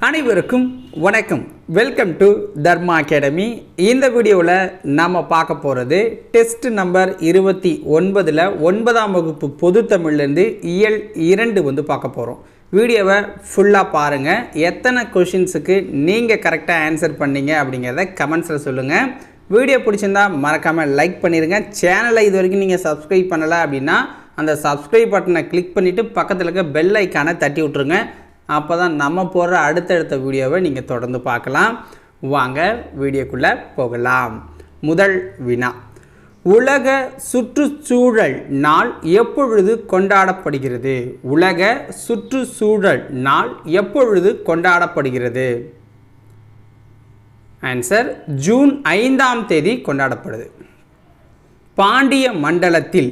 அனைவருக்கும் வணக்கம். Welcome to Dharma academy. இந்த வீடியோவில் நம்ம பார்க்க போகிறது டெஸ்ட் நம்பர் 29ல் 9ஆம் வகுப்பு பொது தமிழ்லேருந்து இயல் 2 பார்க்க போகிறோம். வீடியோவை ஃபுல்லாக பாருங்கள். எத்தனை கொஷின்ஸுக்கு நீங்கள் கரெக்டாக ஆன்சர் பண்ணீங்க அப்படிங்கிறத கமெண்ட்ஸில் சொல்லுங்கள். வீடியோ பிடிச்சிருந்தா மறக்காமல் லைக் பண்ணிடுங்க. சேனலை இது வரைக்கும் நீங்கள் சப்ஸ்கிரைப் பண்ணலை அப்படின்னா அந்த சப்ஸ்கிரைப் பட்டனை கிளிக் பண்ணிவிட்டு பக்கத்தில் இருக்க பெல் ஐக்கானை தட்டி விட்ருங்க. அப்போ தான் நம்ம போடுற அடுத்தடுத்த வீடியோவை நீங்கள் தொடர்ந்து பார்க்கலாம். வாங்க வீடியோக்குள்ளே போகலாம். முதல் வினா, உலக சுற்றுச்சூழல் நாள் எப்பொழுது கொண்டாடப்படுகிறது? உலக சுற்றுச்சூழல் நாள் எப்பொழுது கொண்டாடப்படுகிறது? ஆன்சர் ஜூன் 5ஆம் தேதி கொண்டாடப்படுது. பாண்டிய மண்டலத்தில்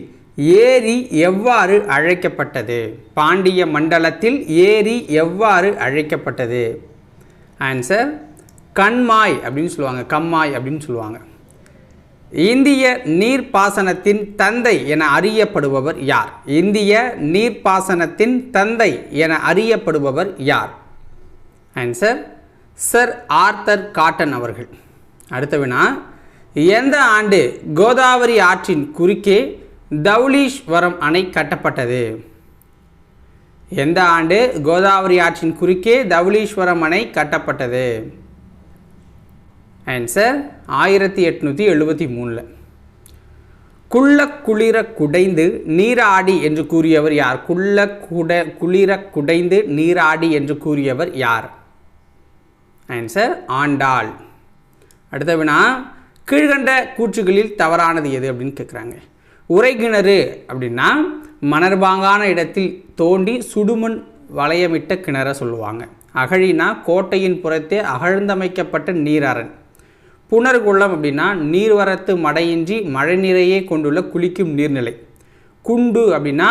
ஏரி எவ்வாறு அழைக்கப்பட்டது? பாண்டிய மண்டலத்தில் ஏரி எவ்வாறு அழைக்கப்பட்டது? ஆன்சர் கண்மாய் அப்படின்னு சொல்லுவாங்க, கம்மாய் அப்படின்னு சொல்லுவாங்க. இந்திய நீர்ப்பாசனத்தின் தந்தை என அறியப்படுபவர் யார்? இந்திய நீர்ப்பாசனத்தின் தந்தை என அறியப்படுபவர் யார்? ஆன்சர் சர் ஆர்தர் காட்டன் அவர்கள். அடுத்த வினா, எந்த ஆண்டு கோதாவரி ஆற்றின் குறுக்கே தௌலீஸ்வரம் அணை கட்டப்பட்டது? எந்த ஆண்டு கோதாவரி ஆற்றின் குறுக்கே தௌலீஸ்வரம் அணை கட்டப்பட்டது? ஆன்சர் 1873. குளிர குடைந்து நீராடி என்று கூறியவர் யார்? குளிர குடைந்து நீராடி என்று கூறியவர் யார்? ஆன்சர் ஆண்டாள். அடுத்த வினா, கீழ்கண்ட கூற்றுகளில் தவறானது எது அப்படின்னு கேட்குறாங்க. உறைகிணறு அப்படின்னா மணற்பாங்கான இடத்தில் தோண்டி சுடுமண் வளையமிட்ட கிணற சொல்லுவாங்க. அகழினா கோட்டையின் புறத்தே அகழ்ந்தமைக்கப்பட்ட நீரரண். புனர்குளம் அப்படின்னா நீர்வரத்து மடையின்றி மழைநீரையே கொண்டுள்ள குளிக்கும் நீர்நிலை. குண்டு அப்படின்னா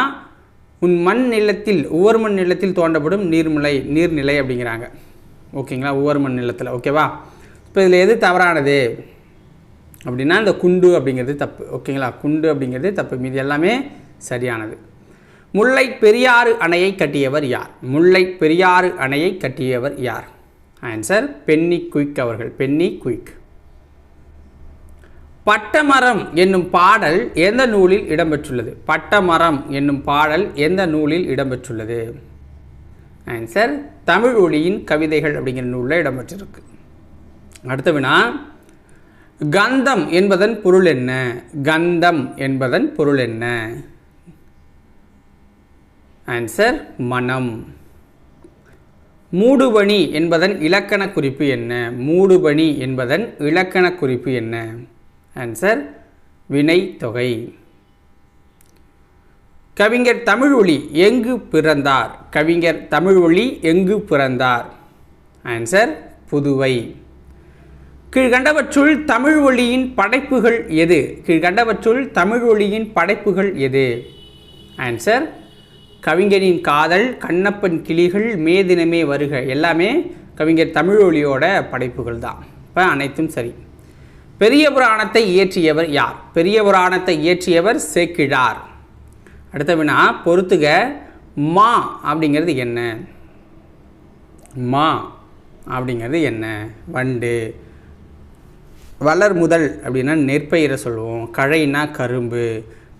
மண் நிலத்தில் உவர்மண் நிலத்தில் தோண்டப்படும் நீர்நிலை அப்படிங்கிறாங்க. ஓகேங்களா, உவர்மண் நிலத்தில். ஓகேவா, இப்போ இதில் எது தவறானது அப்படின்னா இந்த குண்டு அப்படிங்கிறது தப்பு. ஓகேங்களா, குண்டு அப்படிங்கிறது தப்பு, மீது எல்லாமே சரியானது. முல்லை பெரியாறு அணையை கட்டியவர் யார்? முல்லை பெரியாறு அணையை கட்டியவர் யார்? ஆன்சர் பென்னி குயிக் அவர்கள், பென்னி குயிக். பட்டமரம் என்னும் பாடல் எந்த நூலில் இடம்பெற்றுள்ளது? பட்டமரம் என்னும் பாடல் எந்த நூலில் இடம்பெற்றுள்ளது? ஆன்சர் தமிழ் ஒளியின் கவிதைகள் அப்படிங்கிற நூலில் இடம்பெற்றிருக்கு. அடுத்த வினா, கந்தம் என்பதன் பொருள் என்ன? கந்தம் என்பதன் பொருள் என்ன? ஆன்சர் மனம். மூடுபனி என்பதன் இலக்கண குறிப்பு என்ன? மூடுபனி என்பதன் இலக்கண குறிப்பு என்ன? ஆன்சர் வினை தொகை. கவிஞர் தமிழொளி எங்கு பிறந்தார்? கவிஞர் தமிழொளி எங்கு பிறந்தார்? ஆன்சர் புதுவை. கீழ்கண்டவற்றுள் தமிழ் ஒளியின் படைப்புகள் எது? கீழ்கண்டவற்றுள் தமிழ் ஒளியின் படைப்புகள் எது? ஆன்சர் கவிஞரின் காதல், கண்ணப்பன் கிளிகள், மேதினமே வருக, எல்லாமே கவிஞர் தமிழ் ஒளியோட படைப்புகள் தான். இப்போ அனைத்தும் சரி. பெரிய புராணத்தை இயற்றியவர் யார்? பெரிய புராணத்தை இயற்றியவர் சேக்கிழார். அடுத்த வினா, பொறுத்துக. மா அப்படிங்கிறது என்ன? மா அப்படிங்கிறது என்ன? வண்டு. வளர் முதல் அப்படின்னா நெற்பயிரை சொல்லுவோம். கழைனா கரும்பு,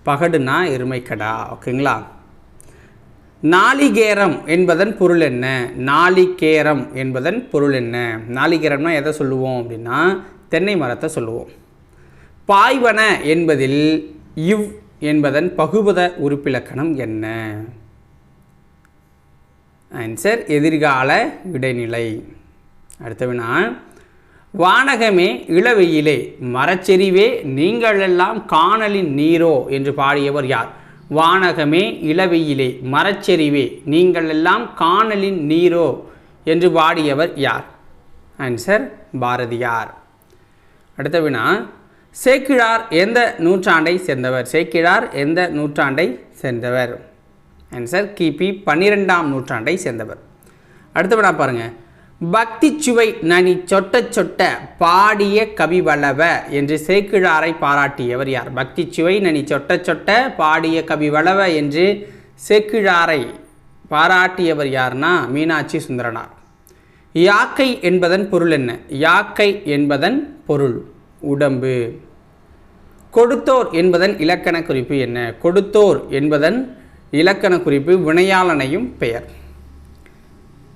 பகடுனா எருமைக்கடா. ஓகேங்களா. நாளிகேரம் என்பதன் பொருள் என்ன? நாளிகேரம் என்பதன் பொருள் என்ன? நாளிகேரம்னா எதை சொல்லுவோம் அப்படின்னா தென்னை மரத்தை சொல்லுவோம். பாய்வன என்பதில் இவ் என்பதன் பகுபத உறுப்பிலக்கணம் என்ன? ஆன்சர் எதிர்கால இடைநிலை. அடுத்த வினா, வானகமே இளவெயிலே மரச்செறிவே நீங்களெல்லாம் காணலின் நீரோ என்று பாடியவர் யார்? வானகமே இளவெயிலே மரச்செறிவே நீங்களெல்லாம் காணலின் நீரோ என்று பாடியவர் யார்? ஆன்சர் பாரதியார். அடுத்த வினா, சேக்கிழார் எந்த நூற்றாண்டை சேர்ந்தவர்? சேக்கிழார் எந்த நூற்றாண்டை சேர்ந்தவர்? ஆன்சர் கிபி 12ஆம் நூற்றாண்டை சேர்ந்தவர். அடுத்த வினா பாருங்கள். பக்தி சுவை நனி சொட்ட சொட்ட பாடிய கவிவளவ என்று சேக்கிழாரை பாராட்டியவர் யார்? பக்தி சுவை நனி சொட்ட சொட்ட பாடிய கவிவளவ என்று சேக்கிழாரை பாராட்டியவர் யார்னா மீனாட்சி சுந்தரனார். யாக்கை என்பதன் பொருள் என்ன? யாக்கை என்பதன் பொருள் உடம்பு. கொடுத்தோர் என்பதன் இலக்கண குறிப்பு என்ன? கொடுத்தோர் என்பதன் இலக்கண குறிப்பு வினையாளனையும் பெயர்.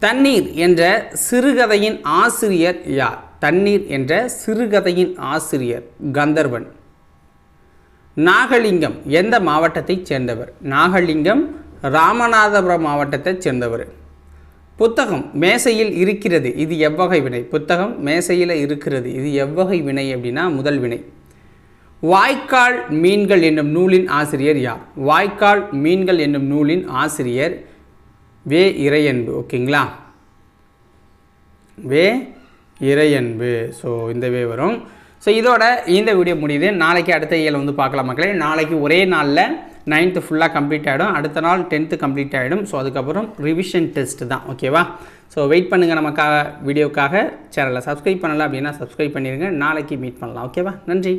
தண்ணீர் என்ற சிறுகதையின் ஆசிரியர் யார்? தண்ணீர் என்ற சிறுகதையின் ஆசிரியர் கந்தர்வன். நாகலிங்கம் எந்த மாவட்டத்தைச் சேர்ந்தவர்? நாகலிங்கம் ராமநாதபுரம் மாவட்டத்தைச் சேர்ந்தவர். புத்தகம் மேசையில் இருக்கிறது, இது எவ்வகை வினை? புத்தகம் மேசையில் இருக்கிறது, இது எவ்வகை வினை அப்படின்னா முதல் வினை. வாய்க்கால் மீன்கள் என்னும் நூலின் ஆசிரியர் யார்? வாய்க்கால் மீன்கள் என்னும் நூலின் ஆசிரியர் வே இறையன்பு. ஓகேங்களா, வே இறையன்பு. ஸோ இந்த வே வரும். ஸோ இதோட இந்த வீடியோ முடியுது. நாளைக்கு அடுத்த இயல் வந்து பார்க்கலாம் மக்களே. நாளைக்கு ஒரே நாளில் 9th ஃபுல்லாக கம்ப்ளீட் ஆகிடும், அடுத்த நாள் 10th கம்ப்ளீட் ஆகிடும். ஸோ அதுக்கப்புறம் ரிவிஷன் டெஸ்ட் தான். ஓகேவா? ஸோ வெயிட் பண்ணுங்கள் நமக்காக வீடியோக்காக. சேனலை சப்ஸ்கிரைப் பண்ணலாம் அப்படின்னா சப்ஸ்கிரைப் பண்ணிடுங்க. நாளைக்கு மீட் பண்ணலாம். ஓகேவா? நன்றி.